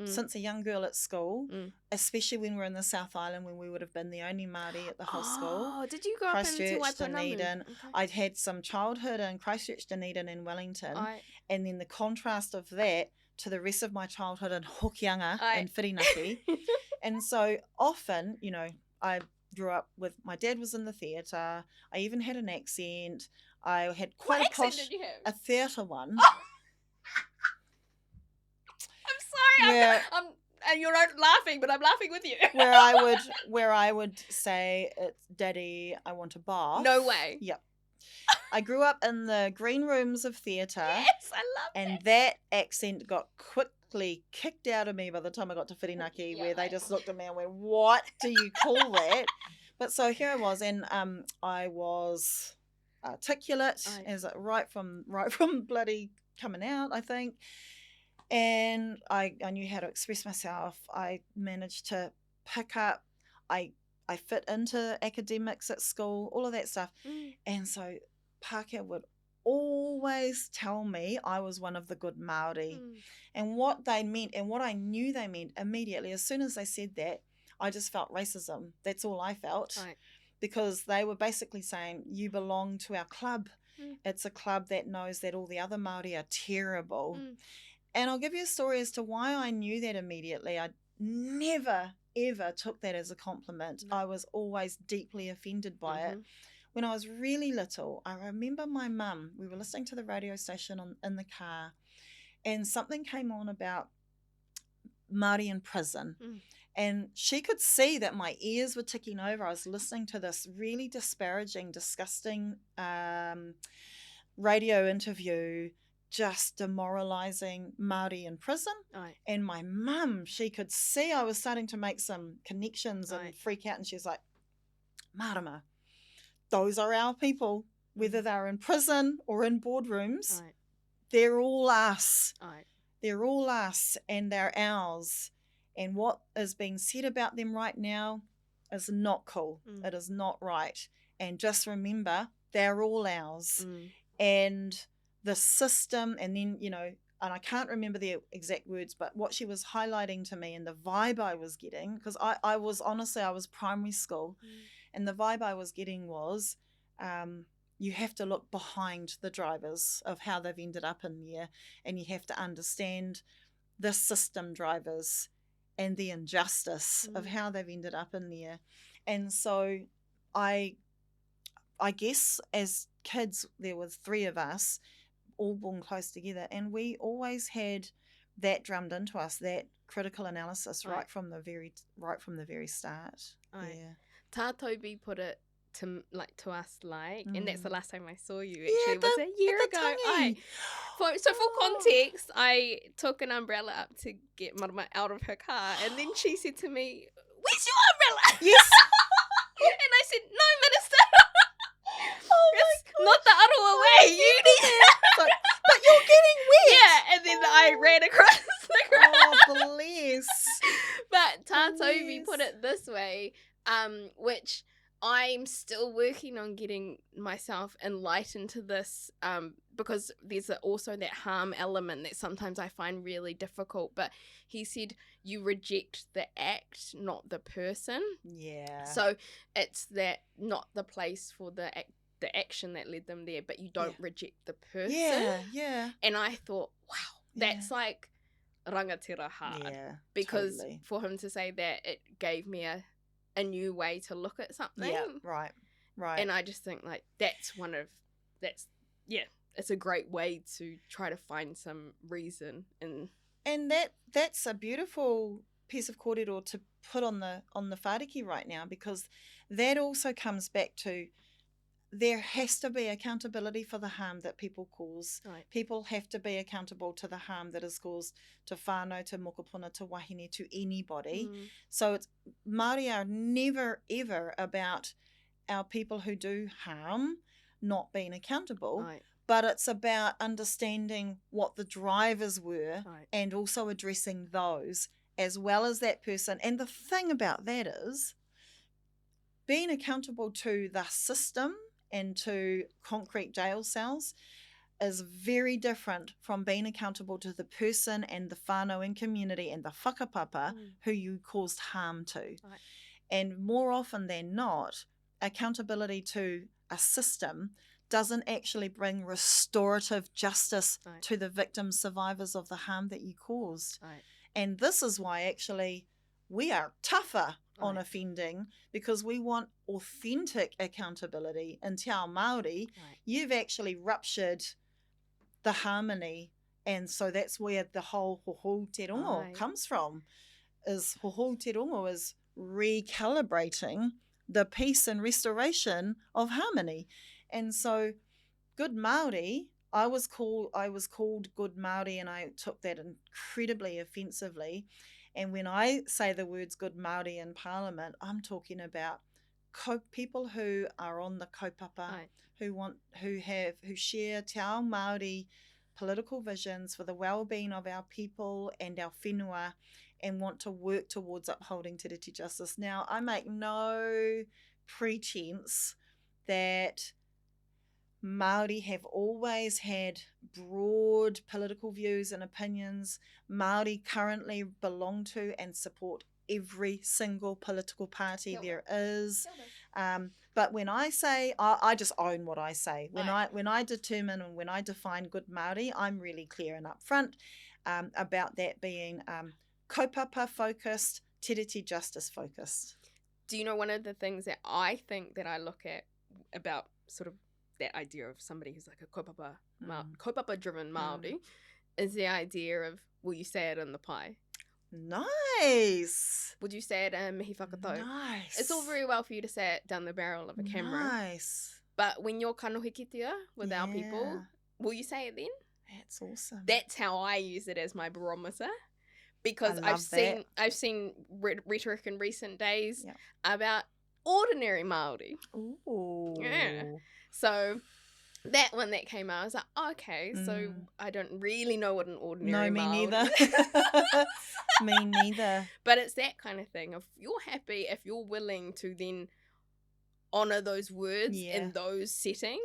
at school, especially when we're in the South Island when we would have been the only Māori at the whole school. Oh, did you grow up in Dunedin? I'd had some childhood in Christchurch, Dunedin and Wellington. And then the contrast of that to the rest of my childhood in Hokianga and Whirinaki. And so often, you know, I grew up with, my dad was in the theatre. I even had an accent. I had quite a posh, a theatre one. Oh. I'm sorry, and you're not laughing, but I'm laughing with you. where I would say, "It's Daddy, I want a bath." No way. Yep. I grew up in the green rooms of theatre. Yes, I love it. And that accent got basically kicked out of me by the time I got to Whirinaki, Yeah, where they like- just looked at me and went, what do you call that? But so here I was, and I was articulate, as right from bloody coming out, I think. And I knew how to express myself. I managed to pick up. I fit into academics at school, all of that stuff. And so Pākehā would always tell me I was one of the good Māori. And what they meant, and what I knew they meant immediately, as soon as they said that, I just felt racism. That's all I felt. Right. Because they were basically saying, you belong to our club. It's a club that knows that all the other Māori are terrible. And I'll give you a story as to why I knew that immediately. I never, ever took that as a compliment. I was always deeply offended by it. When I was really little, I remember my mum, we were listening to the radio station in the car, and something came on about Māori in prison. And she could see that my ears were ticking over. I was listening to this really disparaging, disgusting radio interview, just demoralising Māori in prison. And my mum, she could see I was starting to make some connections and freak out. And she was like, Marama, those are our people, whether they're in prison or in boardrooms. They're all us. They're all us, and they're ours. And what is being said about them right now is not cool. It is not right. And just remember, they're all ours. And the system, and then, you know, and I can't remember the exact words, but what she was highlighting to me and the vibe I was getting, because I was primary school, and the vibe I was getting was, you have to look behind the drivers of how they've ended up in there, and you have to understand the system drivers and the injustice of how they've ended up in there. And so I guess as kids, there was 3 of us all born close together, and we always had that drummed into us, that critical analysis right from the very start. Tātobi put it to us, and that's the last time I saw you. Actually, it was a year ago. So for context, I took an umbrella up to get Marama out of her car, and then she said to me, "Where's your umbrella?" Yes. And I said, "No, Minister. Not the Arawa way. You need it." But you're getting wet. Yeah, and then I ran across the ground. Oh, bless. But Tātobi put it this way, which I'm still working on getting myself enlightened to this, because there's also that harm element that sometimes I find really difficult. But he said you reject the act, not the person. Yeah. So it's that not the place for the action that led them there, but you don't reject the person. Yeah. And I thought, wow, that's like rangatira hard. Yeah, because for him to say that, it gave me a new way to look at something. Yeah, right. And I just think it's a great way to try to find some reason. And that's a beautiful piece of kōrero to put on the whāriki right now, because that also comes back to, there has to be accountability for the harm that people cause. Right. People have to be accountable to the harm that is caused to whānau, to mokopuna, to wahine, to anybody. So Māori are never, ever about our people who do harm not being accountable. Right. But it's about understanding what the drivers were, and also addressing those as well as that person. And the thing about that is, being accountable to the system and to concrete jail cells is very different from being accountable to the person and the whānau community and the whakapapa who you caused harm to. Right. And more often than not, accountability to a system doesn't actually bring restorative justice to the victims, survivors of the harm that you caused. Right. And this is why actually we are tougher on offending, because we want authentic accountability. In Te Ao Māori, you've actually ruptured the harmony, and so that's where the whole hohou te rongo comes from. Is hohou te rongo is recalibrating the peace and restoration of harmony. And so good Māori, I was called good Māori, and I took that incredibly offensively. And when I say the words good Māori in Parliament, I'm talking about people who are on the kaupapa, who share te ao Māori political visions for the well-being of our people and our whenua, and want to work towards upholding te reti justice. Now, I make no pretense that Māori have always had broad political views and opinions. Māori currently belong to and support every single political party there is. But when I say, I just own what I say. When I determine and when I define good Māori, I'm really clear and upfront about that being kaupapa focused, te reti justice focused. Do you know one of the things that I think that I look at about sort of that idea of somebody who's like a kaupapa driven Māori is the idea of, will you say it in the pai? Nice. Would you say it in mihi whakatau? Nice. It's all very well for you to say it down the barrel of a camera. Nice. But when you're kanohikitia with our people, will you say it then? That's awesome. That's how I use it as my barometer. Because I've seen rhetoric in recent days about ordinary Māori. Ooh. Yeah. So that one that came out, I was like, oh, okay, so I don't really know what an ordinary Māori. No, me neither. Me neither. But it's that kind of thing. If you're happy, if you're willing to then honour those words in those settings,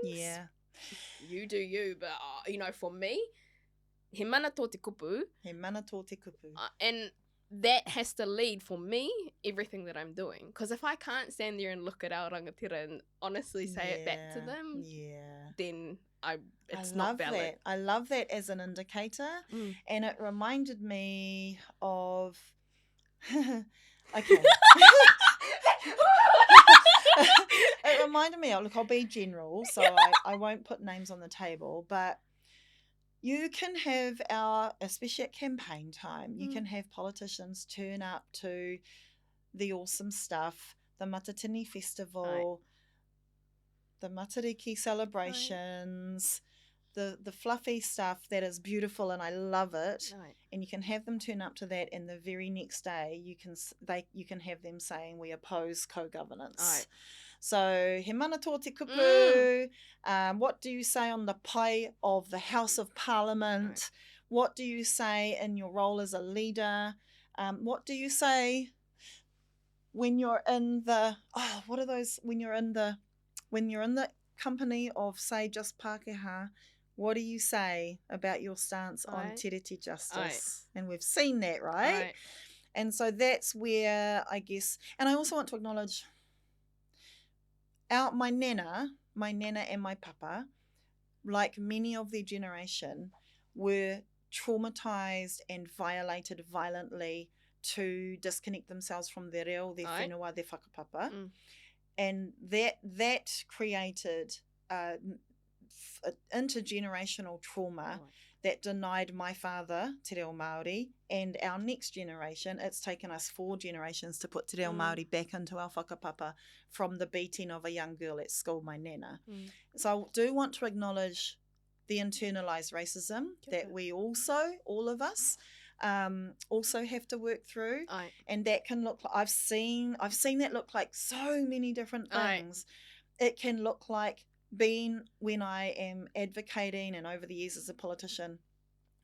you do you. But, for me, he mana tō te kupu. He mana tō te kupu. And that has to lead, for me, everything that I'm doing. Because if I can't stand there and look at our rangatira and honestly say it back to them, then it's not valid. I love that as an indicator. And it reminded me of... okay. It reminded me of... Look, I'll be general, so I won't put names on the table, but... You can have especially at campaign time, you can have politicians turn up to the awesome stuff, the Matatini Festival, the Matariki celebrations, the fluffy stuff that is beautiful and I love it. And you can have them turn up to that, and the very next day you can have them saying we oppose co-governance. So, he mana tō te kupu, what do you say on the pai of the House of Parliament? What do you say in your role as a leader? What do you say when you're in the, when you're in the company of, say, just Pākehā, what do you say about your stance on te reti justice? And we've seen that, right? And so that's where, I guess, and I also want to acknowledge... my nana and my papa, like many of their generation, were traumatised and violated violently to disconnect themselves from their reo, their whenua, their whakapapa. And that created intergenerational trauma that denied my father te reo Māori and our next generation. It's taken us 4 generations to put te reo Māori back into our whakapapa from the beating of a young girl at school, my nana. So I do want to acknowledge the internalised racism that we also, all of us, also have to work through. And that can look like, I've seen that look like so many different things. It can look like when I am advocating, and over the years as a politician,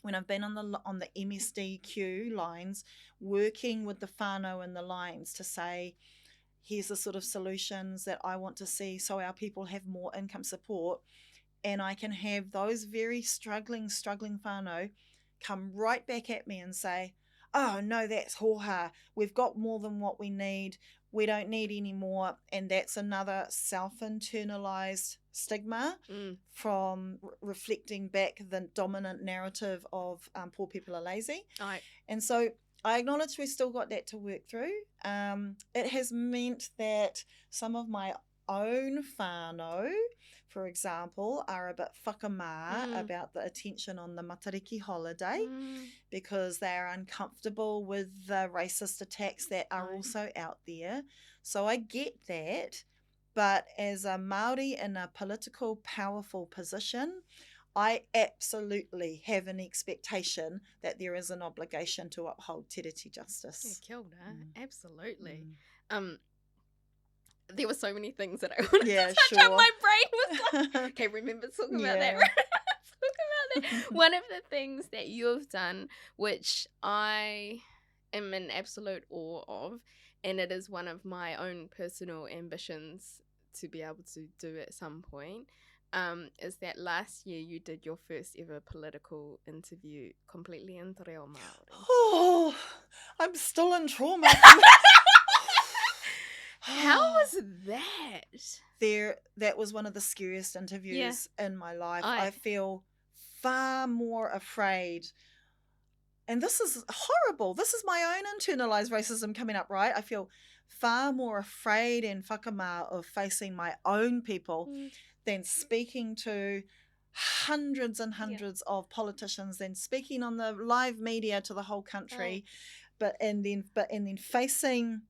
when I've been on the MSDQ lines, working with the whānau in the lines to say, here's the sort of solutions that I want to see so our people have more income support, and I can have those very struggling whānau come right back at me and say, oh no, that's hoha, we've got more than what we need, we don't need any more. And that's another self-internalized stigma from reflecting back the dominant narrative of poor people are lazy. And so I acknowledge we've still got that to work through. It has meant that some of my own whānau, for example, are a bit whakamā about the attention on the Matariki holiday because they are uncomfortable with the racist attacks that are also out there. So I get that, but as a Māori in a political, powerful position, I absolutely have an expectation that there is an obligation to uphold te reti justice. Yeah, kia ora. Absolutely. Mm. There were so many things that I wanted Yeah, to touch sure. on. My brain was like, okay, remember talking about that. Yeah. Talk about that. One of the things that you've done, which I am in absolute awe of, and it is one of my own personal ambitions to be able to do at some point, is that last year you did your first ever political interview completely in te reo Māori. Oh, I'm still in trauma. How was that? That was one of the scariest interviews in my life. I feel far more afraid. And this is horrible. This is my own internalized racism coming up, right? I feel far more afraid and whakamā of facing my own people than speaking to hundreds and hundreds of politicians, than speaking on the live media to the whole country. But then facing,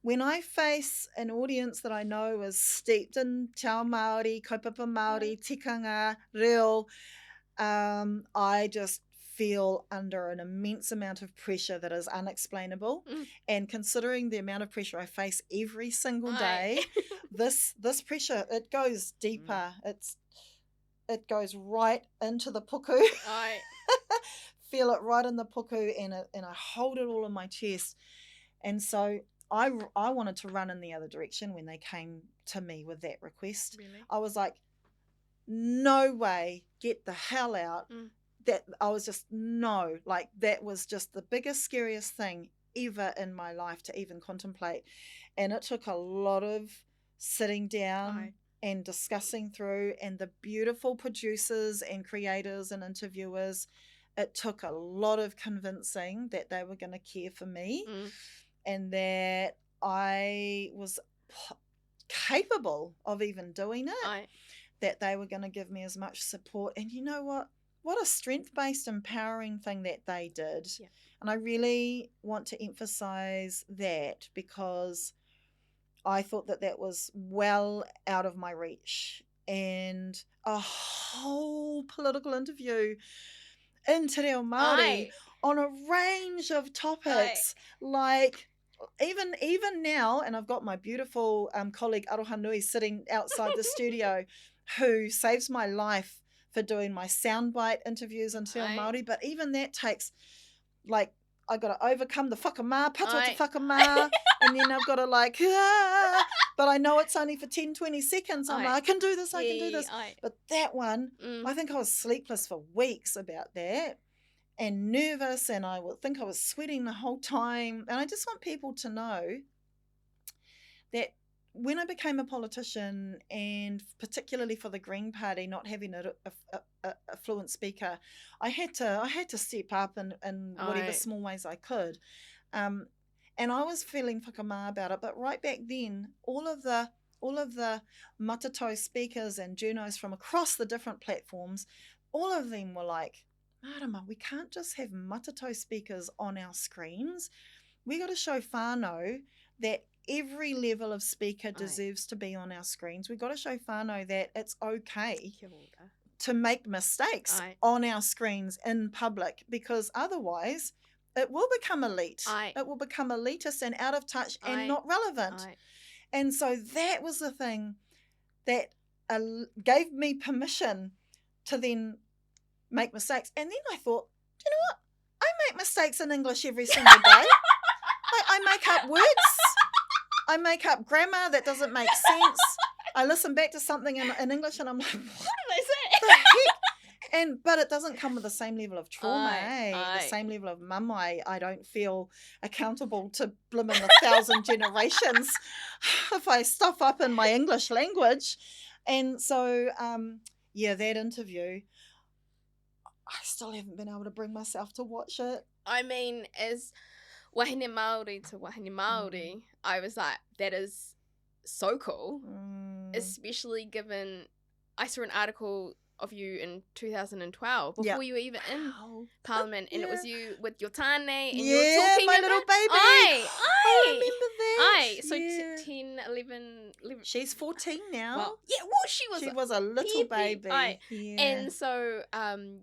when I face an audience that I know is steeped in te ao Māori, kaupapa Māori, tikanga, reo, I just feel under an immense amount of pressure that is unexplainable. And considering the amount of pressure I face every single day, this pressure, it goes deeper. It goes right into the puku. Feel it right in the puku, and I hold it all in my chest. And so I wanted to run in the other direction when they came to me with that request. Really? I was like, no way, get the hell out. That I was just, no, like that was just the biggest, scariest thing ever in my life to even contemplate. And it took a lot of sitting down and discussing through, and the beautiful producers and creators and interviewers, it took a lot of convincing that they were going to care for me and that I was capable of even doing it, that they were going to give me as much support. And you know what? What a strength-based, empowering thing that they did. Yeah. And I really want to emphasize that, because I thought that was well out of my reach. And a whole political interview in te reo Māori on a range of topics, like even now, and I've got my beautiful colleague Aroha Nui sitting outside the studio, who saves my life for doing my soundbite interviews in te reo Māori. But even that takes, like, I got to overcome the whakamā, patoa te whakamā, and then I've got to but I know it's only for 10, 20 seconds. I'm like, I can do this. But that one, I think I was sleepless for weeks about that, and nervous, and I would think I was sweating the whole time. And I just want people to know that when I became a politician, and particularly for the Green Party, not having a fluent speaker, I had to step up in whatever small ways I could. And I was feeling whakamā about it. But right back then, all of the matato speakers and journos from across the different platforms, all of them were like, Marama, we can't just have matato speakers on our screens. We got to show whānau that every level of speaker deserves to be on our screens. We've got to show whānau that it's okay to make mistakes on our screens in public, because otherwise it will become elite. It will become elitist and out of touch and not relevant. And so that was the thing that gave me permission to then make mistakes. And then I thought, do you know what? I make mistakes in English every single day. I make up words. I make up grammar that doesn't make sense. I listen back to something in English and I'm like, what the heck? But it doesn't come with the same level of trauma, the same level of mamai. I don't feel accountable to blimmin' 1,000 generations if I stuff up in my English language. And so, that interview, I still haven't been able to bring myself to watch it. I mean, as wahine Māori to wahine Māori, I was like, that is so cool. Especially given, I saw an article of you in 2012 before Yeah. you were even in Wow. Parliament, and it was Yeah. you with your tane, and you Yeah, were talking my about little baby. I I remember that. so Yeah. 10, 11. She's 14 now. Well, she was a little baby. baby. Yeah. And so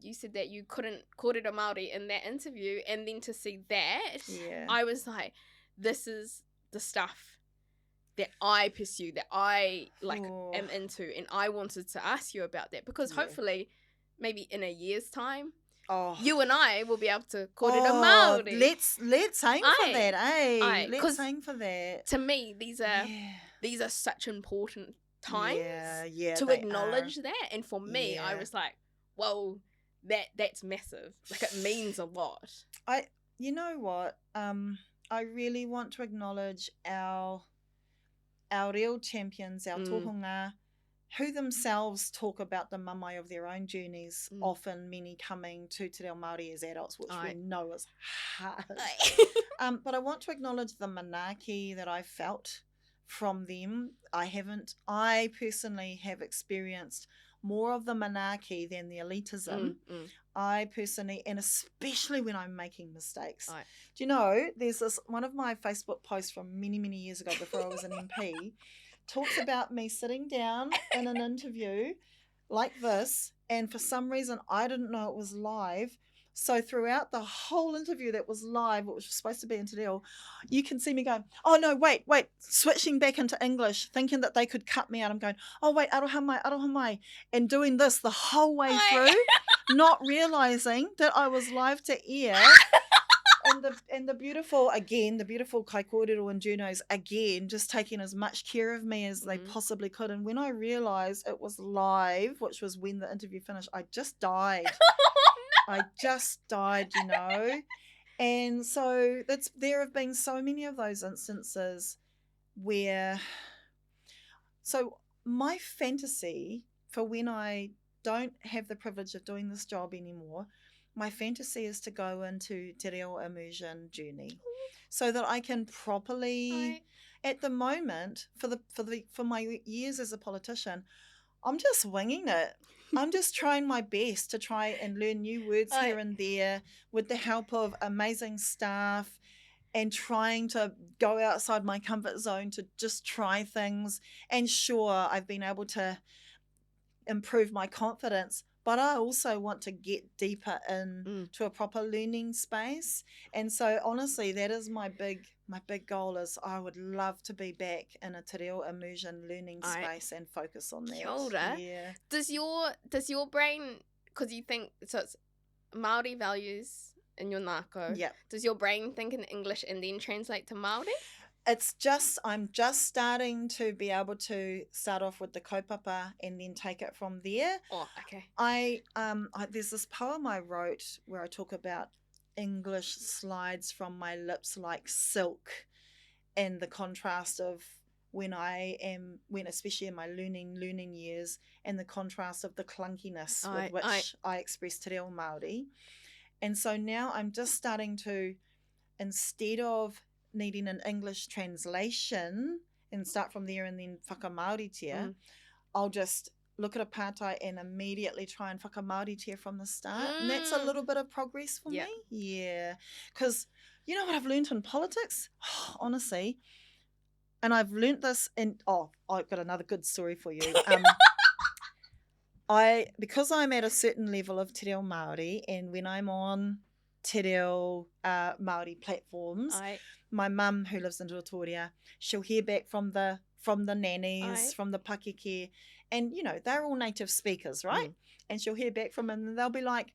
you said that you couldn't kōrero Māori in that interview, and then to see that, Yeah. I was like, this is the stuff that I pursue, that I am into, and I wanted to ask you about that because hopefully maybe in a year's time you and I will be able to kōrero Māori. Let's aim for that, eh? Let's aim for that. To me, these are such important times to acknowledge that, and for me, I was like, well, that's massive. Like, it means a lot. You know what? I really want to acknowledge our real champions, our tohunga, who themselves talk about the mamae of their own journeys, often many coming to Te Reo Māori as adults, which we know is hard. But I want to acknowledge the manaaki that I felt from them. I personally have experienced more of the manaaki than the elitism. I personally, and especially when I'm making mistakes. Do you know, there's this, one of my Facebook posts from many, many years ago before I was an MP, talks about me sitting down in an interview like this, and for some reason I didn't know it was live. So throughout the whole interview that was live, which was supposed to be in Te Reo, you can see me going, oh no, wait, switching back into English, thinking that they could cut me out. I'm going, oh wait, aroha mai, and doing this the whole way through, not realising that I was live to air. And the beautiful kai kōrero and Junos, again, just taking as much care of me as they possibly could. And when I realised it was live, which was when the interview finished, I just died. I just died, you know. And so there have been so many of those instances where, so my fantasy for when I don't have the privilege of doing this job anymore, my fantasy is to go into Te Reo immersion journey so that I can properly, at the moment, for my years as a politician, I'm just winging it. I'm just trying my best to try and learn new words here and there with the help of amazing staff, and trying to go outside my comfort zone to just try things. And sure, I've been able to improve my confidence, but I also want to get deeper into a proper learning space. And so honestly, that is my big goal, is I would love to be back in a Te Reo immersion learning space and focus on that. Kia ora. Yeah. Does your brain, because you think, so it's Māori values in your nāko, does your brain think in English and then translate to Māori? I'm just starting to be able to start off with the kaupapa and then take it from there. Oh, okay. There's this poem I wrote where I talk about English slides from my lips like silk, and the contrast of when especially in my learning years, and the contrast of the clunkiness with which I express Te Reo Māori. And so now I'm just starting to, instead of needing an English translation and start from there and then whakamaoritia, I'll just look at a pātai and immediately try and whakamaoritia from the start. And that's a little bit of progress for me. Yeah. Because you know what I've learned in politics? Oh, honestly, and I've learnt this I've got another good story for you. Because I'm at a certain level of Te Reo Māori, and when I'm on Te Reo Māori platforms, my mum, who lives in Rotorua, she'll hear back from the nannies, from the pakeke, and you know, they're all native speakers, right? And she'll hear back from them, and they'll be like,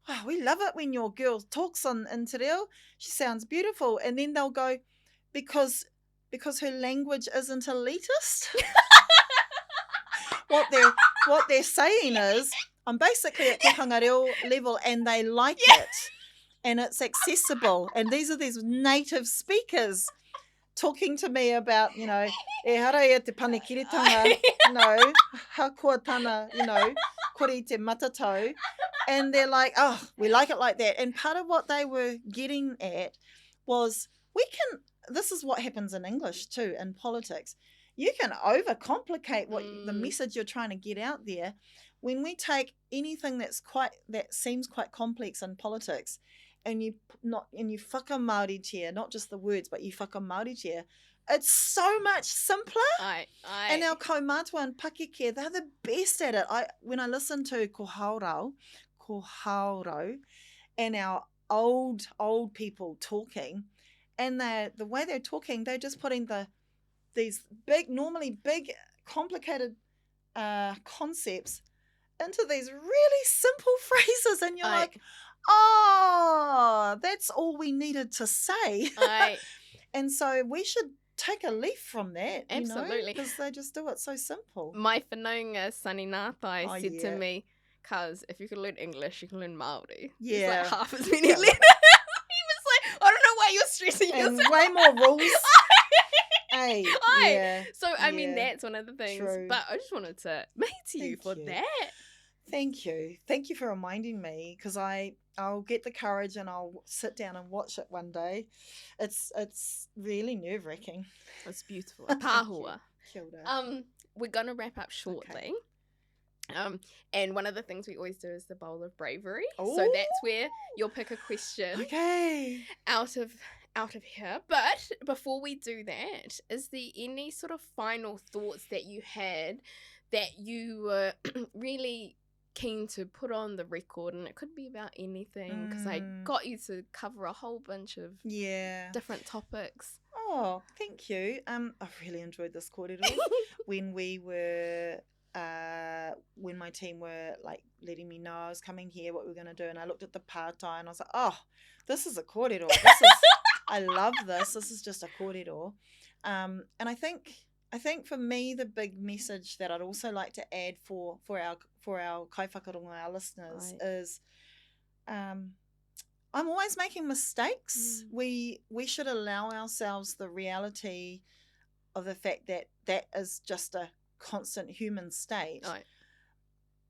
oh, we love it when your girl talks in Te Reo. She sounds beautiful. And then they'll go, because her language isn't elitist. What they're saying is, I'm basically at Te Hangareo level, and they like it. And it's accessible. And these are these native speakers talking to me about, you know, e hara e te panekiritanga, you know, hakua tana, you know, kori te matatau. And they're like, oh, we like it like that. And part of what they were getting at was, this is what happens in English too, in politics. you can overcomplicate what the message you're trying to get out there. When we take anything that seems quite complex in politics, and you whaka Māori not just the words, but you whaka Māori, it's so much simpler. And our kaumātua and pakeke, they're the best at it. When I listen to ko haurau, and our old people talking, and the way they're talking, they're just putting these normally big, complicated concepts into these really simple phrases, and you're like, oh, that's all we needed to say. And so we should take a leaf from that. Absolutely. Because they just do it so simple. My whanaunga Sunny Ngātai said to me, cuz if you can learn English, you can learn Māori. Yeah. It's like half as many letters. He was like, I don't know why you're stressing and yourself. way more rules. Hey, yeah. So, I mean, that's one of the things. True. But I just wanted to make to you for that. Thank you. Thank you for reminding me, because I'll get the courage and I'll sit down and watch it one day. It's really nerve-wracking. It's beautiful. Pāhua. Kia ora. We're going to wrap up shortly. Okay. And one of the things we always do is the bowl of bravery. Ooh. So that's where you'll pick a question out of here. But before we do that, is there any sort of final thoughts that you had that you were really keen to put on the record? And it could be about anything, because I got you to cover a whole bunch of different topics. Oh, thank you. I've really enjoyed this kōrero. When we were when my team were like letting me know I was coming here, what we were going to do, and I looked at the pātai and I was like, oh, this is a kōrero. I love this. This is just a kōrero. And I think for me, the big message that I'd also like to add for our kaiwhakaronga, our listeners, is I'm always making mistakes. We should allow ourselves the reality of the fact that is just a constant human state.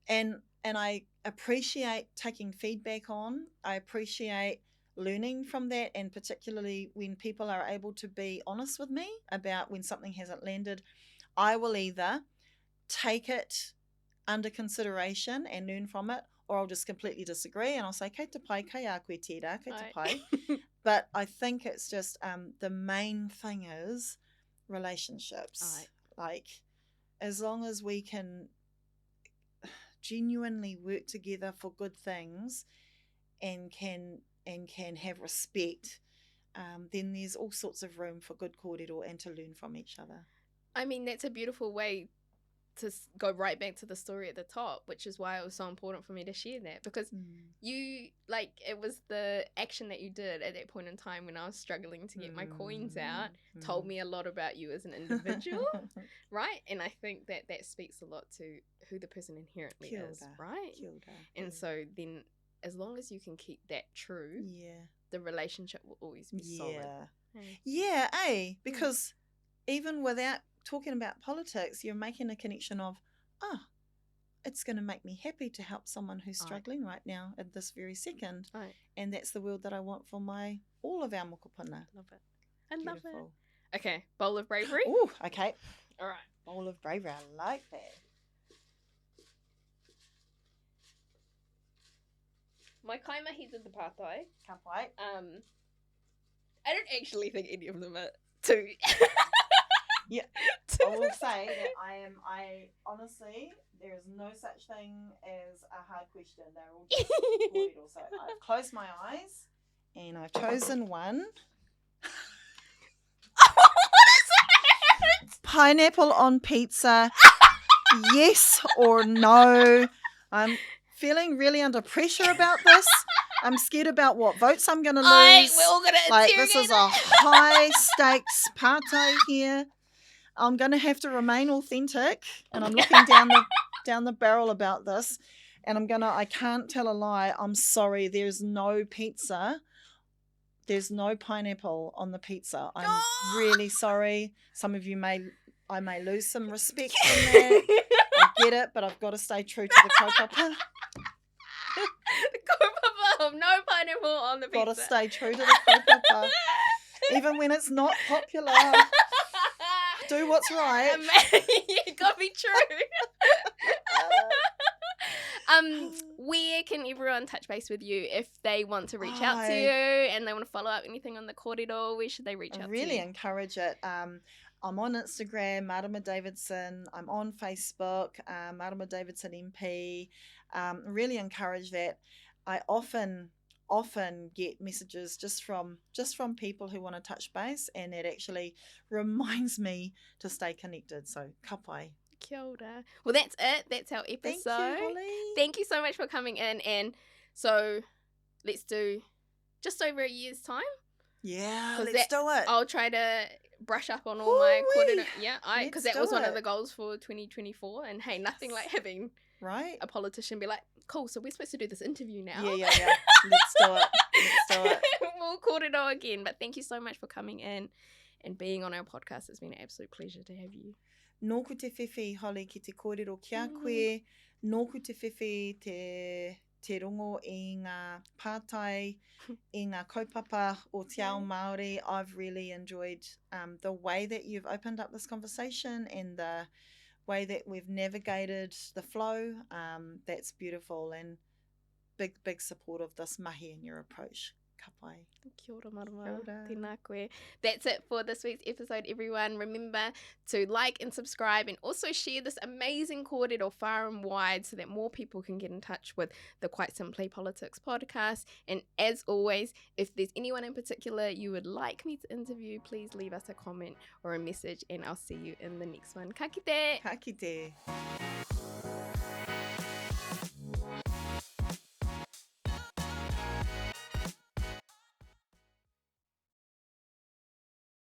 And I appreciate taking feedback on. I appreciate learning from that, and particularly when people are able to be honest with me about when something hasn't landed. I will either take it under consideration and learn from it, or I'll just completely disagree and I'll say kei te pai, kei a koe tērā, kei te pai. But I think it's just the main thing is relationships. Like, as long as we can genuinely work together for good things and can have respect, then there's all sorts of room for good kōrero and to learn from each other. I mean, that's a beautiful way to go right back to the story at the top, which is why it was so important for me to share that, because you, like, it was the action that you did at that point in time when I was struggling to get my coins out, told me a lot about you as an individual, right? And I think that speaks a lot to who the person inherently is, right? And so then, as long as you can keep that true, the relationship will always be solid. Because even without talking about politics, you're making a connection of, it's going to make me happy to help someone who's struggling right now at this very second. And that's the world that I want for all of our mokopuna. Love it. I love it. Okay, bowl of bravery. Ooh, okay. All right, bowl of bravery. I like that. My kaimahi did the pātai. Ka pai. I don't actually think any of them are too. I will say that I honestly, there is no such thing as a hard question. They're all just kōrero. So I've closed my eyes and I've chosen one. What is it? Pineapple on pizza. Yes or no? I'm feeling really under pressure about this. I'm scared about what votes I'm going to lose. We're all going to interrogate this is a high stakes pātai here. I'm going to have to remain authentic, and I'm looking down the barrel about this, and I can't tell a lie. I'm sorry, there's no pizza. There's no pineapple on the pizza. I'm really sorry. Some of you I may lose some respect in that. I get it, but I've got to stay true to the kaupapa. The kaupapa of no pineapple on the pizza. Got to stay true to the kaupapa. Even when it's not popular. do what's right. Yeah, gotta be true. Where can everyone touch base with you if they want to reach out to you and they want to follow up anything on the kōrero? Where should they reach out to you? Really encourage it. I'm on Instagram, Marama Davidson. I'm on Facebook, Marama Davidson MP. Really encourage that. I often get messages just from people who want to touch base, and it actually reminds me to stay connected. So ka pai. Kia ora. Well, that's it. That's our episode. Thank you, Holly. Thank you so much for coming in. And so let's do just over a year's time. Yeah, let's do it. I'll try to brush up on all my kōrero. Yeah, because that was one of it. the goals for 2024. And hey, nothing like having a politician be like, cool, so we're supposed to do this interview now. Yeah. Let's do it. We'll kōrero again. But thank you so much for coming in and being on our podcast. It's been an absolute pleasure to have you. Nōku te whiwhi, Holly, ki te kōrero kia koe. Nōku te whiwhi te rongo i ngā pātai, i ngā kaupapa o te ao Māori. I've really enjoyed the way that you've opened up this conversation and the way that we've navigated the flow. That's beautiful, and big support of this mahi and your approach. Ka pai. Kia ora marama. Tēnā koe. That's it for this week's episode, everyone. Remember to like and subscribe, and also share this amazing kōrero far and wide so that more people can get in touch with the Quite Simply Politics podcast. And as always, if there's anyone in particular you would like me to interview, please leave us a comment or a message, and I'll see you in the next one. Ka kite! Ka kite.